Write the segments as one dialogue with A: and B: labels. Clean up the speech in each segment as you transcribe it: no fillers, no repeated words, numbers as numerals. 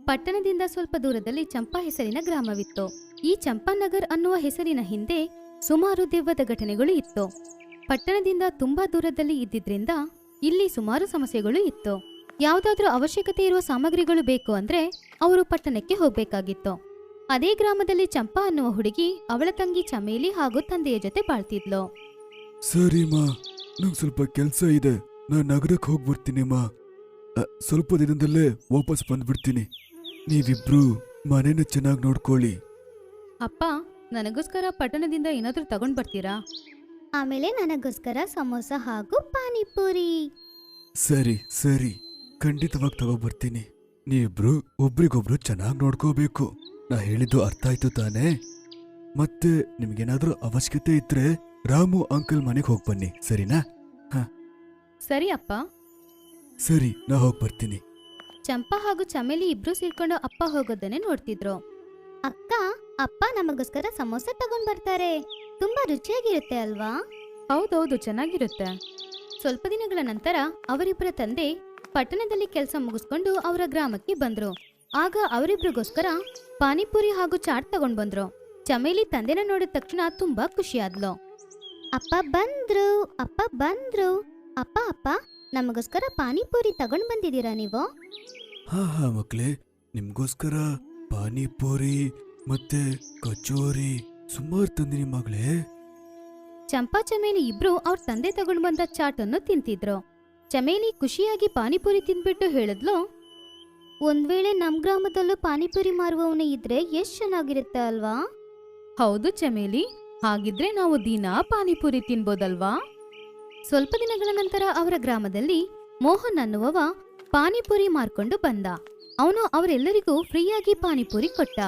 A: ಪಟ್ಟಣದಿಂದ ಸ್ವಲ್ಪ ದೂರದಲ್ಲಿ ಚಂಪಾ ಹೆಸರಿನ ಗ್ರಾಮವಿತ್ತು. ಈ ಚಂಪಾನಗರ್ ಅನ್ನುವ ಹೆಸರಿನ ಹಿಂದೆ ಸುಮಾರು ದೆವ್ವದ ಘಟನೆಗಳು ಇತ್ತು. ಪಟ್ಟಣದಿಂದ ತುಂಬಾ ದೂರದಲ್ಲಿ ಇದ್ದಿದ್ರಿಂದ ಇಲ್ಲಿ ಸುಮಾರು ಸಮಸ್ಯೆಗಳು ಇತ್ತು. ಯಾವುದಾದ್ರೂ ಅವಶ್ಯಕತೆ ಇರುವ ಸಾಮಗ್ರಿಗಳು ಬೇಕು ಅಂದ್ರೆ ಅವರು ಪಟ್ಟಣಕ್ಕೆ ಹೋಗ್ಬೇಕಾಗಿತ್ತು. ಅದೇ ಗ್ರಾಮದಲ್ಲಿ ಚಂಪಾ ಅನ್ನುವ ಹುಡುಗಿ ಅವಳ ತಂಗಿ ಚಮೇಲಿ ಹಾಗೂ ತಂದೆಯ ಜೊತೆ ಬಾಳ್ತಿದ್ಲು.
B: ಸರಿಮಾ, ನಂಗೆ ಸ್ವಲ್ಪ ಕೆಲಸ ಇದೆ, ನಾನು ನಗರಕ್ಕೆ ಹೋಗ್ಬಿಡ್ತೀನಿಮ್ಮ. ಸ್ವಲ್ಪ ದಿನದಲ್ಲೇ ವಾಪಸ್ ಬಂದ್ಬಿಡ್ತೀನಿ. ನೀವಿಬ್ರು ಮನೇನ ಚೆನ್ನಾಗಿ ನೋಡ್ಕೊಳ್ಳಿ.
A: ಅಪ್ಪ, ನನಗೋಸ್ಕರ ಪಟ್ಟಣದಿಂದ ಏನಾದ್ರೂ ತಗೊಂಡ್ ಬರ್ತೀರಾ?
C: ಆಮೇಲೆ ನನಗೋಸ್ಕರ ಸಮೋಸ ಹಾಗೂ ಪಾನಿಪುರಿ.
B: ಸರಿ ಸರಿ, ಖಂಡಿತವಾಗಿ ತಗೋಬರ್ತೀನಿ. ನೀವಿಬ್ರು ಒಬ್ರಿಗೊಬ್ರು ಚೆನ್ನಾಗಿ ನೋಡ್ಕೋಬೇಕು. ನಾ ಹೇಳಿದ್ದು ಅರ್ಥ ಆಯ್ತು ತಾನೇ? ಮತ್ತೆ ನಿಮ್ಗೇನಾದ್ರೂ ಅವಶ್ಯಕತೆ ಇದ್ರೆ ರಾಮು ಅಂಕಲ್ ಮನೆಗೆ ಹೋಗಿ ಬನ್ನಿ, ಸರಿನಾ?
A: ಸರಿ ಅಪ್ಪ.
B: ಸರಿ, ನಾ ಹೋಗಿ ಬರ್ತೀನಿ.
A: ಚಂಪಾ ಹಾಗೂ ಚಮೇಲಿ ಇಬ್ರು ಸೇರ್ಕೊಂಡು ಅಪ್ಪ ಹೋಗೋದನ್ನೇ ನೋಡ್ತಿದ್ರು.
C: ಅಕ್ಕ, ಅಪ್ಪ ನಮಗೋಸ್ಕರ ಸಮೋಸ ತಗೊಂಡ್ ಬರ್ತಾರೆ. ತುಂಬಾ ರುಚಿಯಾಗಿರುತ್ತೆ ಅಲ್ವಾ?
A: ಹೌದೌದು, ಚೆನ್ನಾಗಿರುತ್ತೆ. ಸ್ವಲ್ಪ ದಿನಗಳ ನಂತರ ಅವರಿಬ್ಬರ ತಂದೆ ಪಟ್ಟಣದಲ್ಲಿ ಕೆಲಸ ಮುಗಿಸ್ಕೊಂಡು ಅವರ ಗ್ರಾಮಕ್ಕೆ ಬಂದ್ರು. ಆಗ ಅವರಿಬ್ರಿಗೋಸ್ಕರ ಪಾನಿಪುರಿ ಹಾಗೂ ಚಾಟ್ ತಗೊಂಡ್ ಬಂದ್ರು. ಚಮೇಲಿ ತಂದೆನ ನೋಡಿದ ತಕ್ಷಣ ತುಂಬಾ ಖುಷಿಯಾದ್ಲು.
C: ಅಪ್ಪ ಬಂದ್ರು, ಅಪ್ಪ ಬಂದ್ರು. ಅಪ್ಪ ಅಪ್ಪ ನಮಗೋಸ್ಕರ ಪಾನಿಪುರಿ ತಗೊಂಡ್ ಬಂದಿದ್ದೀರಾ ನೀವು?
B: ಹಾ ಹಾ ಮಕ್ಳೇ, ನಿಮ್ಗೋಸ್ಕರ ಪಾನಿಪುರಿ ಮತ್ತೆ ಕಚೋರಿ ಸುಮಾರು ತಂದಿನಿ ಮಗಳೇ.
A: ಚಂಪಾ ಚಮೇಲಿ ಇಬ್ರು ಅವ್ರ ತಂದೆ ತಗೊಂಡ್ ಬಂದ ಚಾಟ್ ಅನ್ನು ತಿಂತಿದ್ರು. ಚಮೇಲಿ ಖುಷಿಯಾಗಿ ಪಾನಿಪುರಿ ತಿಂದ್ಬಿಟ್ಟು ಹೇಳಿದ್ಲು,
C: ಒಂದ್ ವೇಳೆ ನಮ್ ಗ್ರಾಮದಲ್ಲೂ ಪಾನಿಪುರಿ ಮಾರುವವನೇ ಇದ್ರೆ ಎಷ್ಟ್ ಚೆನ್ನಾಗಿರುತ್ತೆ ಅಲ್ವಾ?
A: ಹೌದು ಚಮೇಲಿ, ಹಾಗಿದ್ರೆ ನಾವು ದಿನಾ ಪಾನಿಪುರಿ ತಿನ್ಬೋದಲ್ವಾ? ಸ್ವಲ್ಪ ದಿನಗಳ ನಂತರ ಅವರ ಗ್ರಾಮದಲ್ಲಿ ಮೋಹನ್ ಅನ್ನುವವ ಪಾನಿಪುರಿ ಮಾರ್ಕೊಂಡು ಬಂದ. ಅವನು ಅವರೆಲ್ಲರಿಗೂ ಫ್ರೀಯಾಗಿ ಪಾನಿಪುರಿ ಕೊಟ್ಟ.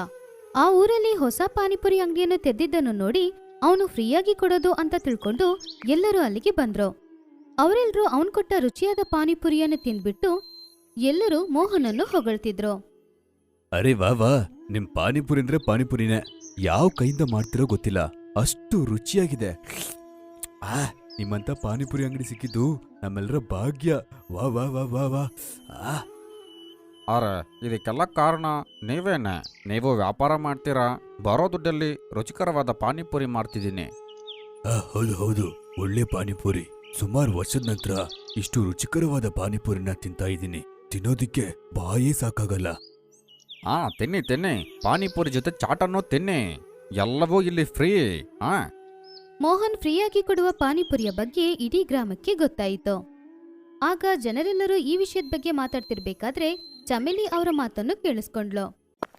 A: ಆ ಊರಲ್ಲಿ ಹೊಸ ಪಾನಿಪುರಿ ಅಂಗಡಿಯನ್ನು ತೆರೆದಿದ್ದನ್ನು ನೋಡಿ ಅವನು ಫ್ರೀಯಾಗಿ ಕೊಡೋದು ಅಂತ ತಿಳ್ಕೊಂಡು ಎಲ್ಲರೂ ಅಲ್ಲಿಗೆ ಬಂದ್ರು. ಅವರೆಲ್ಲರೂ ಅವನು ಕೊಟ್ಟ ರುಚಿಯಾದ ಪಾನಿಪುರಿಯನ್ನು ತಿಂದ್ಬಿಟ್ಟು ಎಲ್ಲರೂ ಮೋಹನನ್ನು ಹೊಗಳ್ತಿದ್ರು.
B: ಅರೆ ವಾ ವಾ, ನಿಮ್ ಪಾನಿಪುರಿ ಅಂದ್ರೆ ಪಾನಿಪುರಿನೇ. ಯಾವ ಕೈಯಿಂದ ಮಾಡ್ತಿರೋ ಗೊತ್ತಿಲ್ಲ, ಅಷ್ಟು ರುಚಿಯಾಗಿದೆ. ನಿಮ್ಮಂತ ಪಾನಿಪುರಿ ಅಂಗಡಿ ಸಿಕ್ಕಿದ್ದು ನಮ್ಮೆಲ್ಲರ ಭಾಗ್ಯ. ವಾ ವಾ ವಾ ವಾ ವಾ.
D: ಅರೆ, ಇದಕ್ಕೆಲ್ಲ ಕಾರಣ ನೀವೇನೆ. ನೀವು ವ್ಯಾಪಾರ ಮಾಡ್ತೀರಾ, ಬರೋ ದುಡ್ಡಲ್ಲಿ ರುಚಿಕರವಾದ ಪಾನಿಪುರಿ ಮಾಡ್ತಿದ್ದೀನಿ.
B: ಹೌದು ಹೌದು, ಒಳ್ಳೆ ಪಾನಿಪುರಿ. ಸುಮಾರು ವರ್ಷದ ನಂತರ ಇಷ್ಟು ರುಚಿಕರವಾದ ಪಾನಿಪುರಿನ ತಿಂತಾ ಇದ್ದೀನಿ. ತಿನ್ನೋದಿಕ್ಕೆ ಬಾಯೇ ಸಾಕಾಗಲ್ಲ.
D: ತಿನ್ನಿ ತಿನ್ನಿ, ಪಾನಿಪುರಿ ಜೊತೆ ಚಾಟನ್ನು ತಿನ್ನಿ, ಎಲ್ಲವೂ ಇಲ್ಲಿ ಫ್ರೀ.
A: ಮೋಹನ್ ಫ್ರೀಯಾಗಿ ಕೊಡುವ ಪಾನಿಪುರಿಯ ಬಗ್ಗೆ ಇಡೀ ಗ್ರಾಮಕ್ಕೆ ಗೊತ್ತಾಯಿತು. ಆಗ ಜನರೆಲ್ಲರೂ ಈ ವಿಷಯದ ಬಗ್ಗೆ ಮಾತಾಡ್ತಿರ್ಬೇಕಾದ್ರೆ ಚಮೇಲಿ ಅವರ ಮಾತನ್ನು ಕೇಳಿಸ್ಕೊಂಡ್ಲು.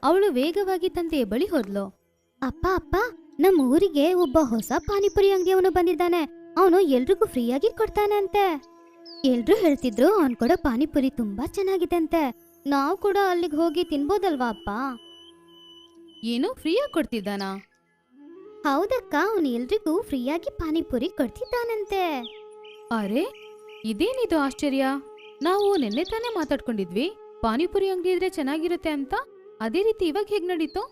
A: ಅವಳು ವೇಗವಾಗಿ ತಂದೆಯ ಬಳಿ ಹೋದ್ಲು.
C: ಅಪ್ಪ ಅಪ್ಪ, ನಮ್ ಊರಿಗೆ ಒಬ್ಬ ಹೊಸ ಪಾನಿಪುರಿ ಅಂಗಡಿಯವನು ಬಂದಿದ್ದಾನೆ. ಅವನು ಎಲ್ರಿಗೂ ಫ್ರೀಯಾಗಿ ಕೊಡ್ತಾನಂತೆ. ಎಲ್ರೂ ಹೇಳ್ತಿದ್ರು ಅವನ್ ಕೊಡೋ ಪಾನಿಪುರಿ ತುಂಬಾ ಚೆನ್ನಾಗಿದಂತೆ. ನಾವು ಕೂಡ ಅಲ್ಲಿಗೆ ಹೋಗಿ ತಿನ್ಬೋದಲ್ವಾ ಅಪ್ಪ?
A: ಏನು ಫ್ರೀಯಾಗಿ ಕೊಡ್ತಿದ್ದಾನಾ?
C: ಹೌದಕ್ಕ, ಅವನು ಎಲ್ರಿಗೂ ಫ್ರೀಯಾಗಿ ಪಾನಿಪುರಿ ಕೊಡ್ತಿದ್ದಾನಂತೆ.
A: ಅರೆ, ಇದೇನಿದು ಆಶ್ಚರ್ಯ! ನಾವು ನಿನ್ನೆ ತಾನೇ ಮಾತಾಡ್ಕೊಂಡಿದ್ವಿ ಪಾನಿಪುರಿ ಅಂಗಡಿ ಇದ್ರೆ ಚೆನ್ನಾಗಿರುತ್ತೆ ಅಂತ. ಅದೇ ರೀತಿ ಇವಾಗ ಹೇಗ್ ನಡೀತು?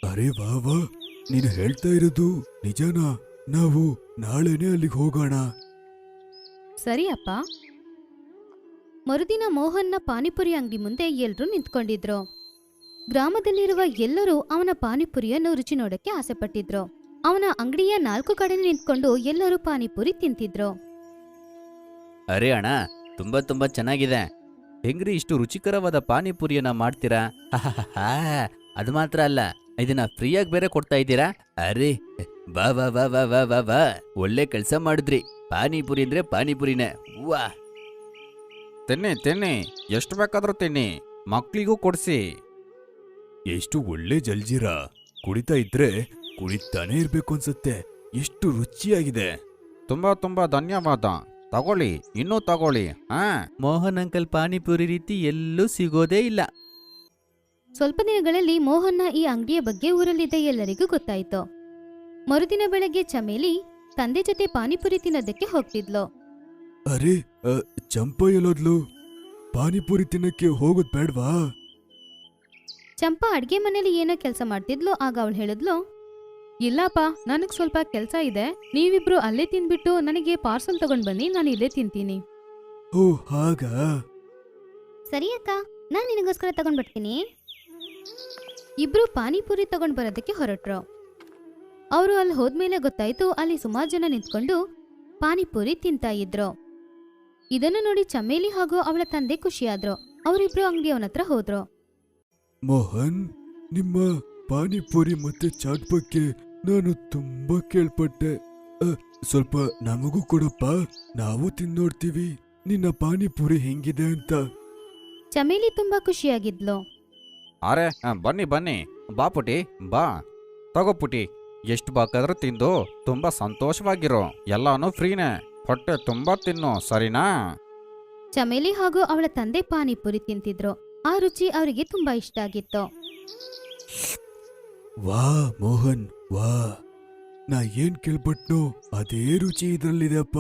B: ಅರೆ ವಾ ವಾ, ನೀನು ಹೇಳ್ತಾ ಇರೋದು ನಿಜನಾ? ನಾವು ನಾಳೆನೇ ಅಲ್ಲಿಗೆ ಹೋಗೋಣ.
A: ಸರಿ ಅಪ್ಪ. ಮರುದಿನ ಮೋಹನ್ನ ಪಾನಿಪುರಿ ಅಂಗಡಿ ಮುಂದೆ ಎಲ್ರೂ ನಿಂತ್ಕೊಂಡಿದ್ರು. ಗ್ರಾಮದಲ್ಲಿರುವ ಎಲ್ಲರೂ ಅವನ ಪಾನಿಪುರಿಯನ್ನು ರುಚಿ ನೋಡಕ್ಕೆ ಆಸೆಪಟ್ಟಿದ್ರು. ಅವನ ಅಂಗಡಿಯ 4 ಕಡೆ ನಿಂತ್ಕೊಂಡು ಎಲ್ಲರೂ ಪಾನಿಪುರಿ ತಿಂತಿದ್ರು.
E: ಅರೆ ಅಣ್ಣ, ತುಂಬಾ ತುಂಬಾ ಚೆನ್ನಾಗಿದೆ. ಹೆಂಗ್ರಿ ಇಷ್ಟು ರುಚಿಕರವಾದ ಪಾನಿಪುರಿಯನ್ನ ಮಾಡ್ತೀರಾ? ಅದು ಮಾತ್ರ ಅಲ್ಲ, ಇದನ್ನ ಫ್ರೀಯಾಗಿ ಬೇರೆ ಕೊಡ್ತಾ ಇದ್ದೀರಾ. ಅರೆ ಬಾ ಬಾ ಬಾ ಬಾ ಬಾ ಬಾ ಬಾ, ಒಳ್ಳೆ ಕೆಲಸ ಮಾಡಿದ್ರಿ. ಪಾನಿಪುರಿ ಅಂದ್ರೆ ಪಾನಿಪುರಿನೇ. ವಾ,
D: ತಿನ್ನಿ ತಿನ್ನಿ, ಎಷ್ಟು ಬೇಕಾದ್ರೂ ತಿನ್ನಿ, ಮಕ್ಳಿಗೂ ಕೊಡ್ಸಿ.
B: ಎಷ್ಟು ಒಳ್ಳೆ ಜಲ್ಜೀರಾ, ಕುಡಿತಾ ಇದ್ರೆ ಕುಡಿತಾನೇ ಇರ್ಬೇಕು ಅನ್ಸತ್ತೆ. ಎಷ್ಟು ರುಚಿಯಾಗಿದೆ.
D: ತುಂಬಾ ತುಂಬಾ ಧನ್ಯವಾದ. ತಗೊಳ್ಳಿ, ಇನ್ನೂ ತಗೊಳ್ಳಿ.
E: ಮೋಹನ್ ಅಂಕಲ್ ಪಾನಿಪುರಿ ರೀತಿ ಎಲ್ಲೂ ಸಿಗೋದೇ ಇಲ್ಲ.
A: ಸ್ವಲ್ಪ ದಿನಗಳಲ್ಲಿ ಮೋಹನ್ನ ಈ ಅಂಗಡಿಯ ಬಗ್ಗೆ ಊರಲ್ಲಿದ್ದ ಎಲ್ಲರಿಗೂ ಗೊತ್ತಾಯಿತು. ಮರುದಿನ ಬೆಳಗ್ಗೆ ಚಮೇಲಿ ತಂದೆ ಜೊತೆ ಪಾನಿಪುರಿ ತಿನ್ನೋದಕ್ಕೆ ಹೋಗ್ತಿದ್ಲು.
B: ಅರೆ, ಚಂಪಾ ಎಲ್ಲೋದ್ಲು? ಪಾನಿಪುರಿ ತಿನ್ನಕ್ಕೆ ಹೋಗೋದ್ ಬೇಡ್ವಾ?
A: ಚಂಪಾ ಅಡ್ಗೆ ಮನೇಲಿ ಏನೋ ಕೆಲಸ ಮಾಡ್ತಿದ್ಲು. ಆಗ ಅವಳು ಹೇಳಿದ್ಲು, ಇಲ್ಲಪ್ಪ, ನನಗ್ ಸ್ವಲ್ಪ ಕೆಲಸ ಇದೆ. ನೀವಿಬ್ರು ಅಲ್ಲೇ ತಿನ್ಬಿಟ್ಟು ನನಗೆ ಪಾರ್ಸಲ್ ತಗೊಂಡ್ ಬನ್ನಿ, ನಾನು ಇಲ್ಲೇ ತಿಂತೀನಿ.
B: ಓ ಹಾಗಾ?
C: ಸರಿ ಅಕ್ಕ, ನಾನ್ ನಿನಗೋಸ್ಕರ ತಗೊಂಡ್ಬರ್ತೀನಿ.
A: ಇಬ್ರು ಪಾನಿಪುರಿ ತಗೊಂಡ್ ಬರೋದಕ್ಕೆ ಹೊರಟ್ರು. ಅವರು ಅಲ್ಲಿ ಹೋದ್ಮೇಲೆ ಗೊತ್ತಾಯ್ತು ಅಲ್ಲಿ ಸುಮಾರು ಜನ ನಿಂತ್ಕೊಂಡು ಪಾನಿಪುರಿ ತಿಂತಾ ಇದ್ರು. ಇದನ್ನು ನೋಡಿ ಚಮೇಲಿ ಹಾಗೂ ಅವಳ ತಂದೆ ಖುಷಿಯಾದ್ರು. ಅವರಿಬ್ರು ಅಂಗಡಿಯವನ ಹತ್ರ ಹೋದ್ರು.
B: ಮೋಹನ್, ನಿಮ್ಮ ಪಾನಿಪುರಿ ಮತ್ತೆ ಚಾಟ್ ಬಗ್ಗೆ ನಾನು ತುಂಬಾ ಕೇಳ್ಪಟ್ಟೆ. ಸ್ವಲ್ಪ ನಮಗೂ ಕೊಡಪ್ಪ, ನಾವು ತಿನ್ನೋಡ್ತೀವಿ ನಿನ್ನ ಪಾನಿಪುರಿ ಹೆಂಗಿದೆ ಅಂತ.
A: ಚಮೇಲಿ ತುಂಬಾ ಖುಷಿಯಾಗಿದ್ಲು.
D: ಅರೆ ಬನ್ನಿ ಬನ್ನಿ, ಬಾ ಪುಟಿ ಬಾ, ತಗೋ ಪುಟಿ, ಎಷ್ಟು ಬೇಕಾದ್ರೂ ತಿಂದು ತುಂಬಾ ಸಂತೋಷವಾಗಿರೋ, ಎಲ್ಲಾನು ಫ್ರೀನೇ, ಹೊಟ್ಟೆ ತುಂಬಾ ತಿನ್ನು, ಸರಿನಾ?
A: ಚಮೇಲಿ ಹಾಗೂ ಅವಳ ತಂದೆ ಪಾನಿಪುರಿ ತಿಂತಿದ್ರು. ಆ ರುಚಿ ಅವರಿಗೆ ತುಂಬಾ ಇಷ್ಟ ಆಗಿತ್ತು.
B: ವಾ ಮೋಹನ್, ವಾ, ನಾ ಏನ್ ಕೇಳ್ಪಟ್ನೋ ಅದೇ ರುಚಿ ಇದ್ರಲ್ಲಿದೆಪ್ಪ.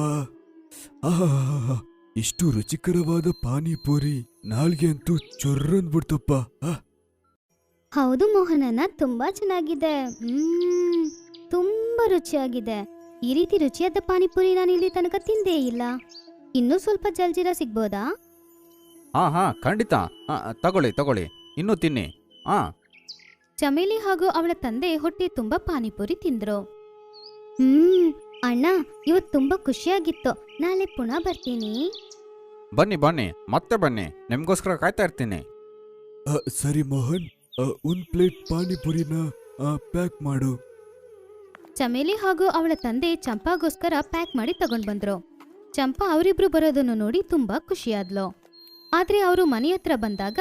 B: ಆಹಾ, ಇಷ್ಟು ರುಚಿಕರವಾದ ಪಾನಿಪುರಿ ನಾಲ್ಗೆ ಅಂತೂ ಚೊರ್ರಂದ್ಬಿಡ್ತಪ್ಪ.
C: ಹೌದು ಮೋಹನನ, ತುಂಬಾ ಚೆನ್ನಾಗಿದೆ. ತುಂಬಾ ರುಚಿಯಾಗಿದೆ. ಈ ರೀತಿ ರುಚಿಯಾದ ಪಾನಿಪುರಿ ನಾನು ಇಲ್ಲಿ ತನಕ ತಿಂದೇ ಇಲ್ಲ. ಇನ್ನೂ ಸ್ವಲ್ಪ ಜಲ್ಜೀರಾ ಸಿಗ್ಬೋದಾ?
D: ಹಾ ಖಂಡಿತ, ತಗೊಳ್ಳಿ ತಗೊಳ್ಳಿ, ಇನ್ನೂ ತಿನ್ನಿ.
A: ಚಮೇಲಿ ಹಾಗೂ ಅವಳ ತಂದೆ ಹೊಟ್ಟೆ ತುಂಬಾ ಪಾನಿಪುರಿ ತಿಂದ್ರು.
C: ಅಣ್ಣ, ಇವತ್ತು ತುಂಬಾ ಖುಷಿಯಾಗಿತ್ತು. ನಾಳೆ ಪುನಃ ಬರ್ತೀನಿ.
D: ಬನ್ನಿ ಬನ್ನಿ, ಮತ್ತೆ ಬನ್ನಿ, ನಿಮ್ಗೋಸ್ಕರ ಕಾಯ್ತಾ ಇರ್ತೀನಿ.
B: ಸರಿ ಮೋಹನ್, ಒಂದ್ ಪ್ಲೇಟ್ ಪಾನಿಪುರಿನ ಪ್ಯಾಕ್ ಮಾಡು.
A: ಚಮೇಲಿ ಹಾಗೂ ಅವಳ ತಂದೆ ಚಂಪಾಗೋಸ್ಕರ ಪ್ಯಾಕ್ ಮಾಡಿ ತಗೊಂಡ್ ಬಂದ್ರು. ಚಂಪಾ ಅವರಿಬ್ರು ಬರೋದನ್ನು ನೋಡಿ ತುಂಬಾ ಖುಷಿಯಾದ್ಲು. ಆದ್ರೆ ಅವರು ಮನೆ ಹತ್ರ ಬಂದಾಗ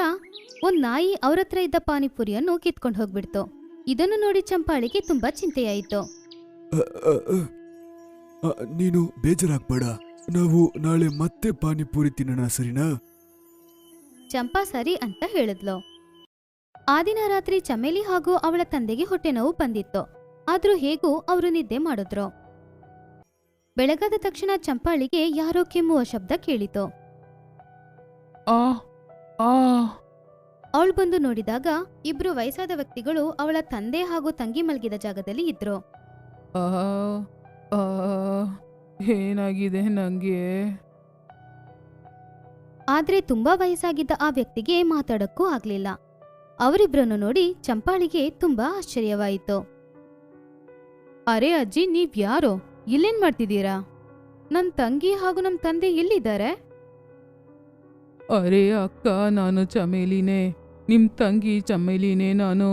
A: ಒಂದ್ ನಾಯಿ ಅವ್ರ ಹತ್ರ ಇದ್ದ ಪಾನಿಪುರಿಯನ್ನು ಕಿತ್ಕೊಂಡು ಹೋಗ್ಬಿಡ್ತು. ಇದನ್ನು ನೋಡಿ ಚಂಪಾಳಿಗೆ ತುಂಬಾ ಚಿಂತೆಯಾಯಿತು.
B: ನೀನು ಬೇಜಾರಾಗ್ಬೇಡ, ನಾವು ನಾಳೆ ಮತ್ತೆ ಪಾನಿಪುರಿ ತಿನ್ನೋಣ, ಸರಿನಾ?
A: ಚಂಪಾ ಸರಿ ಅಂತ ಹೇಳಿದ್ಲು. ಆ ದಿನ ರಾತ್ರಿ ಚಮೇಲಿ ಹಾಗೂ ಅವಳ ತಂದೆಗೆ ಹೊಟ್ಟೆ ನೋವು ಬಂದಿತ್ತು. ಆದ್ರೂ ಹೇಗೂ ಅವರು ನಿದ್ದೆ ಮಾಡಿದ್ರು. ಬೆಳಗಾದ ತಕ್ಷಣ ಚಂಪಾಳಿಗೆ ಯಾರೋ ಕೆಮ್ಮುವ ಶಬ್ದ ಕೇಳಿತು. ಅವಳು ಬಂದು ನೋಡಿದಾಗ ಇಬ್ರು ವಯಸ್ಸಾದ ವ್ಯಕ್ತಿಗಳು ಅವಳ ತಂದೆ ಹಾಗೂ ತಂಗಿ ಮಲಗಿದ ಜಾಗದಲ್ಲಿ ಇದ್ರು.
F: ಏನಾಗಿದೆ ನಂಗೆ?
A: ಆದ್ರೆ ತುಂಬಾ ವಯಸ್ಸಾಗಿದ್ದ ಆ ವ್ಯಕ್ತಿಗೆ ಮಾತಾಡಕ್ಕೂ ಆಗ್ಲಿಲ್ಲ. ಅವರಿಬ್ರನ್ನು ನೋಡಿ ಚಂಪಾಳಿಗೆ ತುಂಬಾ ಆಶ್ಚರ್ಯವಾಯಿತು. ಅರೆ ಅಜ್ಜಿ, ನೀವ್ ಯಾರೋ? ಇಲ್ಲೇನ್ ಮಾಡ್ತಿದ್ದೀರಾ? ನನ್ ತಂಗಿ ಹಾಗೂ ನಮ್ ತಂದೆ ಎಲ್ಲಿದ್ದಾರೆ?
F: ಅರೆ ಅಕ್ಕ, ನಾನು ಚಮೇಲಿನೇ, ನಿಮ್ ತಂಗಿ ಚಮೇಲಿನೇ ನಾನು.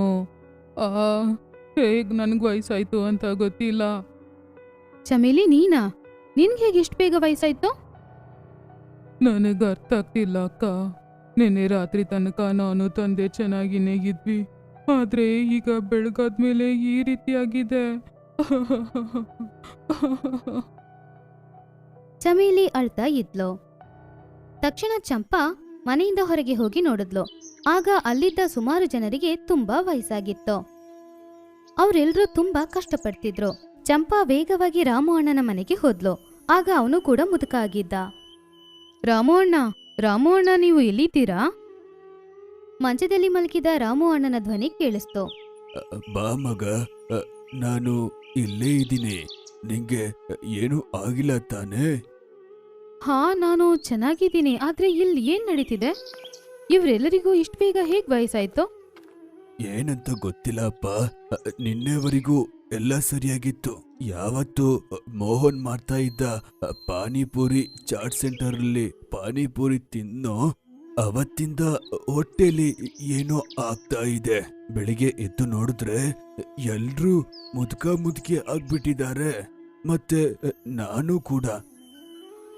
F: ಹೇಗ್ ನನ್ಗೆ ವಯಸ್ಸಾಯ್ತು ಅಂತ ಗೊತ್ತಿಲ್ಲ.
A: ಚಮೇಲಿ ನೀನಾ? ನಿನ್ಗೆ ಹೇಗೆ ಇಷ್ಟು ಬೇಗ ವಯಸ್ಸಾಯ್ತು?
F: ನನಗೆ ಅರ್ಥ ಆಗ್ತಿಲ್ಲ ಅಕ್ಕ. ನಿನ್ನೆ ರಾತ್ರಿ ತನಕ ನಾನು ತಂದೆ ಚೆನ್ನಾಗಿನೇ ಇದ್ವಿ, ಆದ್ರೆ ಈಗ ಬೆಳಗಾದ್ಮೇಲೆ ಈ ರೀತಿಯಾಗಿದೆ.
A: ಚಮೇಲಿ ಅಳ್ತಾ ಇದ್ಲು. ತಕ್ಷಣ ಚಂಪಾ ಮನೆಯಿಂದ ಹೊರಗೆ ಹೋಗಿ ನೋಡಿದ್ಲು. ಆಗ ಅಲ್ಲಿದ್ದ ಸುಮಾರು ಜನರಿಗೆ ತುಂಬಾ ವಯಸ್ಸಾಗಿತ್ತು. ಅವರೆಲ್ಲರೂ ತುಂಬಾ ಕಷ್ಟಪಡ್ತಿದ್ರು. ಚಂಪಾ ವೇಗವಾಗಿ ರಾಮು ಅಣ್ಣನ ಮನೆಗೆ ಹೋದ್ಲು. ಆಗ ಅವನು ಕೂಡ ಮುದುಕ ಆಗಿದ್ದ. ರಾಮು ಅಣ್ಣ, ನೀವು ಎಲ್ಲಿದ್ದೀರಾ? ಮಂಚದಲ್ಲಿ ಮಲಗಿದ ರಾಮು ಅಣ್ಣನ ಧ್ವನಿ ಕೇಳಿಸ್ತು.
B: ಬಾ ಮಗ, ನಾನು ಇಲ್ಲೇ ಇದ್ದೀನಿ. ನಿಂಗೆ ಏನೂ ಆಗಿಲ್ಲ ತಾನೇ?
A: ಹಾ, ನಾನು ಚೆನ್ನಾಗಿದ್ದೀನಿ. ಆದ್ರೆ ಇಲ್ಲಿ ಏನ್ ನಡೀತಿದೆ? ಇವ್ರೆಲ್ಲರಿಗೂ ಇಷ್ಟು ಬೇಗ ಹೇಗ್ ವಯಸ್ಸಾಯ್ತು?
B: ಏನಂತ ಗೊತ್ತಿಲ್ಲಪ್ಪ. ನಿನ್ನೆವರೆಗೂ ಎಲ್ಲ ಸರಿಯಾಗಿತ್ತು. ಯಾವತ್ತು ಮೋಹನ್ ಮಾಡ್ತಾ ಇದ್ದ ಪಾನಿಪುರಿ ಚಾಟ್ ಸೆಂಟರ್ ಅಲ್ಲಿ ಪಾನಿಪುರಿ ತಿನ್ನೋ ಅವತ್ತಿಂದ ಹೊಟ್ಟೆಲಿ ಏನೋ ಆಗ್ತಾ ಇದೆ. ಬೆಳಿಗ್ಗೆ ಎದ್ದು ನೋಡಿದ್ರೆ ಎಲ್ರೂ ಮುದುಕಿ ಆಗ್ಬಿಟ್ಟಿದ್ದಾರೆ, ಮತ್ತೆ ನಾನು ಕೂಡ.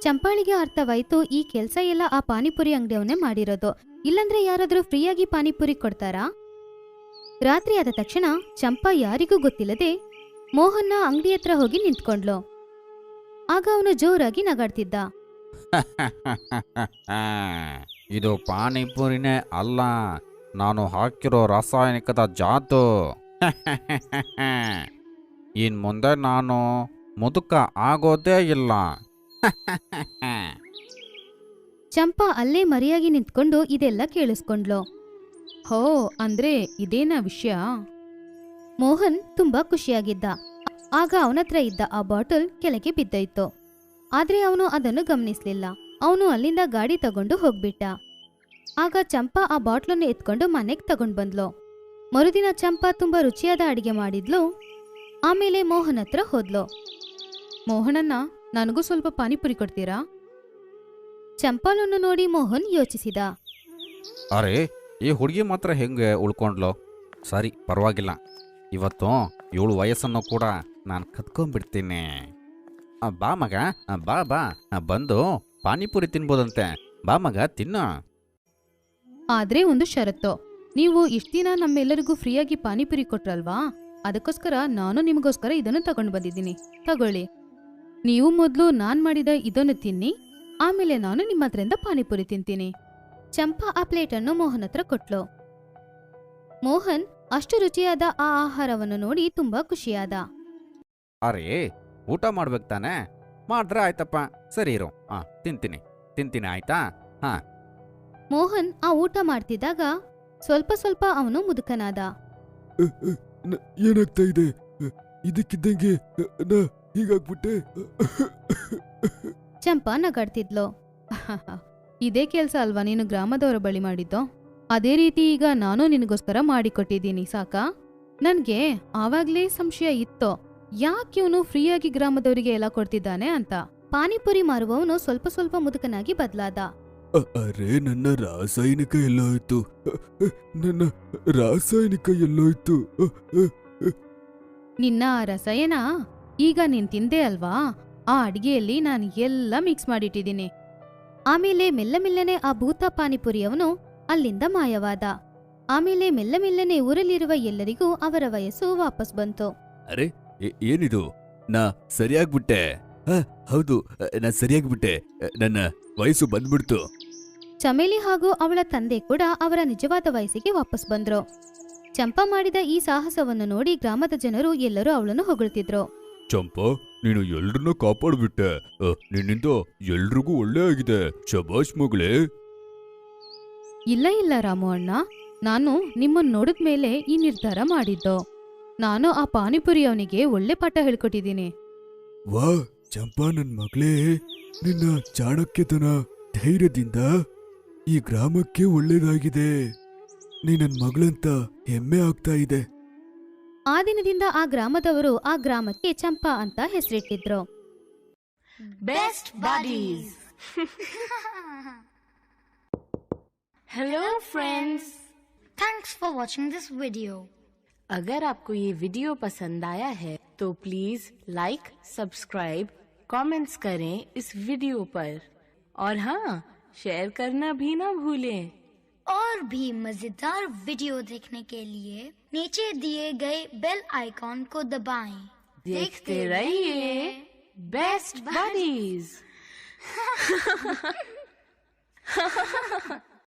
A: ಚಂಪಾಳಿಗೆ ಅರ್ಥವಾಯ್ತು, ಈ ಕೆಲ್ಸ ಎಲ್ಲ ಆ ಪಾನಿಪುರಿ ಅಂಗಡಿಯವನ್ನೇ ಮಾಡಿರೋದು. ಇಲ್ಲಂದ್ರೆ ಯಾರಾದ್ರೂ ಫ್ರೀಯಾಗಿ ಪಾನಿಪುರಿ ಕೊಡ್ತಾರಾ? ರಾತ್ರಿ ಆದ ತಕ್ಷಣ ಚಂಪಾ ಯಾರಿಗೂ ಗೊತ್ತಿಲ್ಲದೆ ಮೋಹನ್ನ ಅಂಗಡಿ ಹತ್ರ ಹೋಗಿ ನಿಂತ್ಕೊಂಡ್ಲು. ಆಗ ಅವನು ಜೋರಾಗಿ ನಗಾಡ್ತಿದ್ದ.
D: ಇದು ಪಾನಿಪುರಿನೇ ಅಲ್ಲ, ನಾನು ಹಾಕಿರೋ ರಾಸಾಯನಿಕದ ಜಾತು. ಇನ್ ಮುಂದೆ ನಾನು ಮುದುಕ ಆಗೋದೇ ಇಲ್ಲ.
A: ಚಂಪಾ ಅಲ್ಲೇ ಮರೆಯಾಗಿ ನಿಂತ್ಕೊಂಡು ಇದೆಲ್ಲ ಕೇಳಿಸ್ಕೊಂಡ್ಲು. ಹೋ, ಅಂದ್ರೆ ಇದೇನಾ ವಿಷಯ? ಮೋಹನ್ ತುಂಬಾ ಖುಷಿಯಾಗಿದ್ದ. ಆಗ ಅವನತ್ರ ಇದ್ದ ಆ ಬಾಟಲ್ ಕೆಳಗೆ ಬಿದ್ದೋಯ್ತು. ಆದ್ರೆ ಅವನು ಅದನ್ನು ಗಮನಿಸ್ಲಿಲ್ಲ. ಅವನು ಅಲ್ಲಿಂದ ಗಾಡಿ ತಗೊಂಡು ಹೋಗ್ಬಿಟ್ಟ. ಆಗ ಚಂಪಾ ಆ ಬಾಟ್ಲನ್ನು ಎತ್ಕೊಂಡು ಮನೆಗೆ ತಗೊಂಡ್ ಬಂದ್ಲು. ಮರುದಿನ ಚಂಪಾ ತುಂಬಾ ರುಚಿಯಾದ ಅಡಿಗೆ ಮಾಡಿದ್ಲು. ಆಮೇಲೆ ಮೋಹನ್ ಹತ್ರ ಹೋದ್ಲು. ಮೋಹನನ್ನ, ನನಗೂ ಸ್ವಲ್ಪ ಪಾನಿಪುರಿ ಕೊಡ್ತೀರಾ? ಚಂಪಾಳನ್ನು ನೋಡಿ ಮೋಹನ್ ಯೋಚಿಸಿದ.
D: ಅರೆ, ಈ ಹುಡುಗಿ ಮಾತ್ರ ಹೆಂಗೆ ಉಳ್ಕೊಂಡ್ಲು? ಸರಿ, ಪರವಾಗಿಲ್ಲ. ಇವತ್ತು 7 ವಯಸ್ಸನ್ನು ಕೂಡ ನಾನು ಕತ್ಕೊಂಡ್ಬಿಡ್ತೀನಿ. ಬಾ ಮಗ, ಬಾ ಬಾ, ಬಂದು ಪಾನಿಪುರಿ ತಿನ್ಬೋದಂತೆ. ಬಾ ಮಗ, ತಿನ್ನ.
A: ಆದ್ರೆ ಒಂದು ಷರತ್ತು. ನೀವು ಇಷ್ಟ ದಿನ ನಮ್ಮೆಲ್ಲರಿಗೂ ಫ್ರೀಯಾಗಿ ಪಾನಿಪುರಿ ಕೊಟ್ರಲ್ವಾ, ಅದಕ್ಕೋಸ್ಕರ ನಾನು ನಿಮಗೋಸ್ಕರ ಇದನ್ನು ತಗೊಂಡು ಬಂದಿದ್ದೀನಿ. ತಗೊಳ್ಳಿ. ನೀವು ಮೊದಲು ನಾನ್ ಮಾಡಿದ ಇದನ್ನು ತಿನ್ನಿ, ಆಮೇಲೆ ನಾನು ನಿಮ್ಮ ಹತ್ರದಿಂದ ಪಾನಿಪುರಿ ತಿಂತೀನಿ. ಚಂಪಾ ಆ ಪ್ಲೇಟನ್ನು ಮೋಹನ್ ಹತ್ರ ಕೊಟ್ಲು. ಮೋಹನ್ ಅಷ್ಟು ರುಚಿಯಾದ ಆ ಆಹಾರವನ್ನು ನೋಡಿ ತುಂಬಾ ಖುಷಿಯಾದ.
D: ಅರೆ, ಊಟ ಮಾಡ್ಬೇಕು ತಾನೆ? ಮಾಡಿದ್ರೆ ಆಯ್ತಪ್ಪ. ಸರಿ ಇರು, ತಿಂತೀನಿ ಆಯ್ತಾ?
A: ಮೋಹನ್ ಆ ಊಟ ಮಾಡ್ತಿದ್ದಾಗ ಸ್ವಲ್ಪ ಸ್ವಲ್ಪ ಅವನು ಮುದುಕನಾದ.
B: ಏನಾಗ್ತಾ ಇದೆ? ಇದಕ್ಕಿದ್ದಂಗೆ ನಾ ಹೀಗಾಗ್ಬಿಟ್ಟೆ.
A: ಚಂಪಾ ನಗಾಡ್ತಿದ್ಲು. ಇದೇ ಕೆಲ್ಸ ಅಲ್ವಾ ನೀನು ಗ್ರಾಮದವರ ಬಳಿ ಮಾಡಿದ್ದು? ಅದೇ ರೀತಿ ಈಗ ನಾನು ನಿನಗೋಸ್ಕರ ಮಾಡಿಕೊಟ್ಟಿದ್ದೀನಿ, ಸಾಕಾ? ನನ್ಗೆ ಆವಾಗ್ಲೇ ಸಂಶಯ ಇತ್ತು, ಯಾಕೆ ಇವನು ಫ್ರೀಯಾಗಿ ಗ್ರಾಮದವರಿಗೆ ಎಲ್ಲ ಕೊಡ್ತಿದ್ದಾನೆ ಅಂತ. ಪಾನಿಪುರಿ ಮಾರುವವನು ಸ್ವಲ್ಪ ಸ್ವಲ್ಪ ಮುದುಕನಾಗಿ ಬದಲಾದ.
B: ಅರೆ, ನನ್ನ ರಾಸಾಯನಿಕ ಎಲ್ಲೋಯ್ತು? ನನ್ನ ರಾಸಾಯನಿಕ ಎಲ್ಲೋಯ್ತು?
A: ನಿನ್ನ ಆ ರಸಾಯನ ಈಗ ನೀನ್ ತಿಂದೆ ಅಲ್ವಾ, ಆ ಅಡಿಗೆಯಲ್ಲಿ ನಾನು ಎಲ್ಲ ಮಿಕ್ಸ್ ಮಾಡಿಟ್ಟಿದ್ದೀನಿ. ಆಮೇಲೆ ಮೆಲ್ಲ ಮೆಲ್ಲನೆ ಆ ಭೂತ ಪಾನಿಪುರಿಯವನು ಅಲ್ಲಿಂದ ಮಾಯವಾದ. ಆಮೇಲೆ ಮೆಲ್ಲ ಮೆಲ್ಲನೆ ಊರಲ್ಲಿರುವ ಎಲ್ಲರಿಗೂ ಅವರ ವಯಸ್ಸು ವಾಪಸ್ ಬಂತು.
B: ಅರೆ, ಏನಿದು? ನಾ ಸರಿಯಾಗ್ಬಿಟ್ಟೆ. ಹೌದು, ನಾ ಸರಿಯಾಗ್ಬಿಟ್ಟೆ. ನನ್ನ ವಯಸ್ಸು ಬಂದ್ಬಿಡ್ತು.
A: ಚಮೇಲಿ ಹಾಗೂ ಅವಳ ತಂದೆ ಕೂಡ ಅವರ ನಿಜವಾದ ವಯಸ್ಸಿಗೆ ವಾಪಸ್ ಬಂದ್ರು. ಚಂಪಾ ಮಾಡಿದ ಈ ಸಾಹಸವನ್ನು ನೋಡಿ ಗ್ರಾಮದ ಜನರು ಎಲ್ಲರೂ ಅವಳನ್ನು ಹೊಗಳ್ತಿದ್ರು.
B: ಚಂಪಾ, ನೀನು ಎಲ್ರನ್ನ ಕಾಪಾಡ್ಬಿಟ್ಟೆ. ನಿನ್ನಿಂದ ಎಲ್ರಿಗೂ ಒಳ್ಳೆ ಆಗಿದೆ. ಶಬಾಷ್ ಮಗಳೇ.
A: ಇಲ್ಲ ಇಲ್ಲ ರಾಮು ಅಣ್ಣ, ನಾನು ನಿಮ್ಮನ್ನು ನೋಡಿದ್ಮೇಲೆ ಈ ನಿರ್ಧಾರ ಮಾಡಿದ್ದು. ನಾನು ಆ ಪಾನಿಪುರಿಯವನಿಗೆ ಒಳ್ಳೆ ಪಾಠ ಹೇಳ್ಕೊಟ್ಟಿದ್ದೀನಿ.
B: ವಾ ಚಂಪಾ, ನನ್ ಮಗಳೇ, ನಿನ್ನ ಚಾಣಕ್ಯತನ, ಧೈರ್ಯದಿಂದ ಈ ಗ್ರಾಮಕ್ಕೆ ಒಳ್ಳೇದಾಗಿದೆ. ನೀ ನನ್ ಮಗಳಂತ ಹೆಮ್ಮೆ ಆಗ್ತಾ ಇದೆ.
A: ಆ ದಿನದಿಂದ ಆ ಗ್ರಾಮದವರು ಆ ಗ್ರಾಮಕ್ಕೆ ಚಂಪಾ ಅಂತ ಹೆಸರಿಟ್ಟಿದ್ರು.
G: Best buddies. Hello friends.
H: Thanks for watching this video.
G: अगर आपको ये वीडियो पसंद आया है तो प्लीज लाइक, सब्सक्राइब, कमेंट्स करें इस वीडियो पर और हाँ, शेयर करना भी ना भूलें।
H: और भी मजेदार वीडियो देखने के लिए नीचे दिए गए बेल आइकॉन को दबाएं।
G: देखते रहिए बेस्ट बडीज।